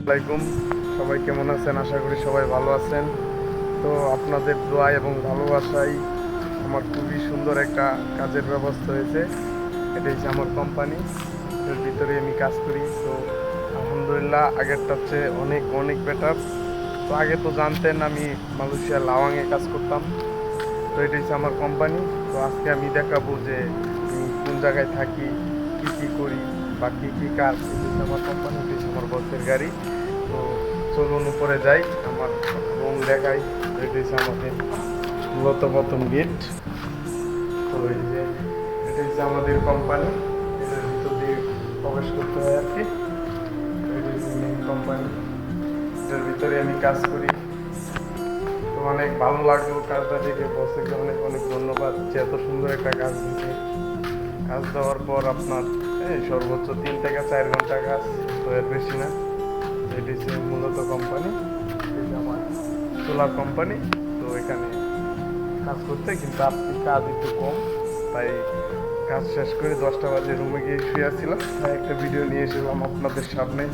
আসসালামাইকুম। সবাই কেমন আছেন? আশা করি সবাই ভালো আছেন। তো আপনাদের দোয়া এবং ভালোবাসায় আমার খুবই সুন্দর একটা কাজের ব্যবস্থা হয়েছে। এটা হচ্ছে আমার কোম্পানি, এর ভিতরে আমি কাজ করি। তো আলহামদুলিল্লাহ আগেরটার চেয়ে অনেক অনেক বেটার। তো আগে তো জানতেন আমি মালয়েশিয়া লাওয়াংয়ে কাজ করতাম। তো এটা হচ্ছে আমার কোম্পানি। তো আজকে আমি দেখাবো যে আমি কোন জায়গায় থাকি, কি কি করি বা কি কি কাজ। এটা হচ্ছে আমার কোম্পানি, এটা হচ্ছে আমার বসের গাড়ি। তো চলুন উপরে যাই, আমার রুম দেখাই। তো এটা হচ্ছে আমাদের মূলত প্রথম গেট। তো এই যে এটা হচ্ছে আমাদের কোম্পানি, এটার ভিতর দিয়ে প্রবেশ করতে হয় আর কি। তো এটা হচ্ছে মেন কোম্পানি, এটার ভিতরে আমি কাজ করি। তো অনেক ভালো লাগলো কাজটা দেখে, বসকে অনেক অনেক ধন্যবাদ যে এত সুন্দর একটা কাজ দিচ্ছে। কাজ দেওয়ার পর আপনার সর্বোচ্চ 3 থেকে 4 ঘন্টা কাজ, তো এর বেশি না। এটি হচ্ছে মূলত কোম্পানি, এটি আমার সোলার কোম্পানি। তো এখানে কাজ করতে কিন্তু আজকে কাজ একটু কম, তাই কাজ শেষ করে 10টা বাজে রুমে গিয়ে শুয়েছিলাম, তাই একটা ভিডিও নিয়ে এসেছিলাম আপনাদের সামনে।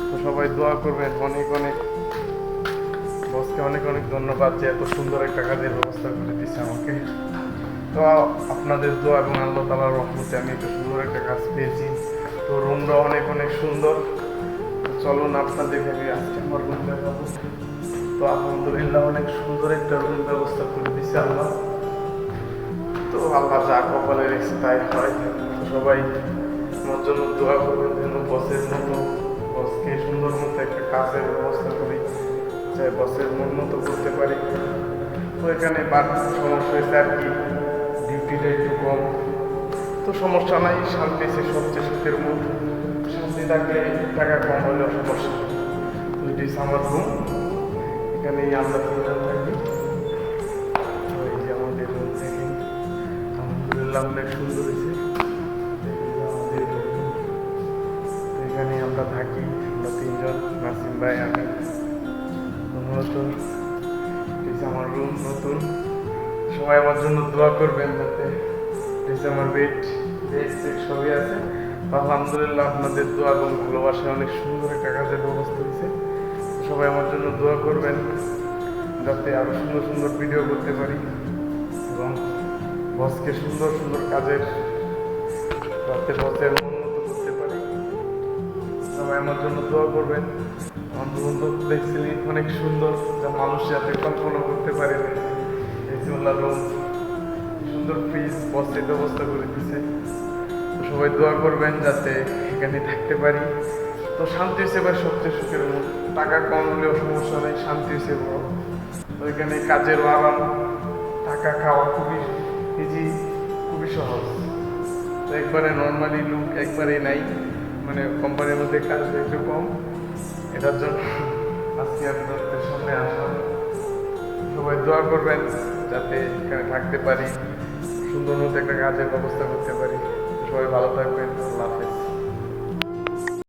তো সবাই দোয়া করবেন, অনেক অনেক বসকে অনেক অনেক ধন্যবাদ যে এত সুন্দর একটা কাজের ব্যবস্থা করে দিচ্ছে আমাকে। তো আপনাদের দোয়া এবং আল্লাহ তাআলার রহমতে আমি এত সুন্দর একটা কাজ পেয়েছি। তো রুমটা অনেক অনেক সুন্দর। তো চলুন আপনাদেরকে আমি আজকে আমার রুম দেখাবো। তো আলহামদুলিল্লাহ অনেক সুন্দর একটা রুম ব্যবস্থা করে দিচ্ছে আল্লাহ। তো আল্লাহ যা কপালে রেখেছে তাই হয়। তো সবাই আমার জন্য দোয়া করবেন যেন বসের মতো, বসকে সুন্দর মতো একটা কাজের ব্যবস্থা করি, যাতে বসের মন মতো করতে পারি। তো এখানে বাড়তি সমস্যা হয়েছে আর কি, ডিউটিটা একটু কম। তো সমস্যা নাই, শান্তি সে সবচেয়ে সুখের মূল। শান্তি থাকলে টাকা কম হলেও সমস্যা নেই। তো এটি আমার রুম, এখানেই আমরা তিনজন থাকি। তো এই যে আমাদের রুম থেকে আলহামদুলিল্লাহ অনেক সুন্দর হয়েছে। আমাদের room। তো এখানে আমরা থাকি, আমরা তিনজন, নাসিম ভাই, আমি। তো মূলত এটি আমার রুম নতুন। সবাই আমার জন্য দোয়া করবেন যাতে, এই যে আমার বেড বেড সেট সবই আছে। তো আলহামদুলিল্লাহ আপনাদের দোয়া এবং ভালোবাসায় অনেক সুন্দর একটা কাজের ব্যবস্থা হয়েছে। সবাই আমার জন্য দোয়া করবেন যাতে আরও সুন্দর সুন্দর ভিডিও করতে পারি এবং বসকে সুন্দর সুন্দর কাজের, যাতে বসের মন মতো করতে পারি। সবাই আমার জন্য দোয়া করবেন। আমার বন্ধু দেখছিলি অনেক সুন্দর, যা মানুষ যাতে কল্পনা করতে পারে না। এই যে রুম, সুন্দর ফ্রিজ বসের ব্যবস্থা করে দিছে। তো সবাই দোয়া করবেন যাতে এখানে থাকতে পারি। তো শান্তি সেবার সবচেয়ে সুখের মূল। টাকা কম হলেও সমস্যা নেই, শান্তি সে বড়। তো এখানে কাজেরও আরাম, থাকা খাওয়া খুবই ইজি, খুবই সহজ। তো একবারে নর্মালি লুক একবারেই নাই, মানে কোম্পানির মধ্যে কাজ একটু কম। এটার জন্য আজকে আপনাদের সামনে আসলাম। সবাই দোয়া করবেন যাতে এখানে থাকতে পারি, সুন্দর মতো একটা কাজের ব্যবস্থা করতে পারি। সবাই ভালো থাকবেন, আল্লাহ হাফেজ।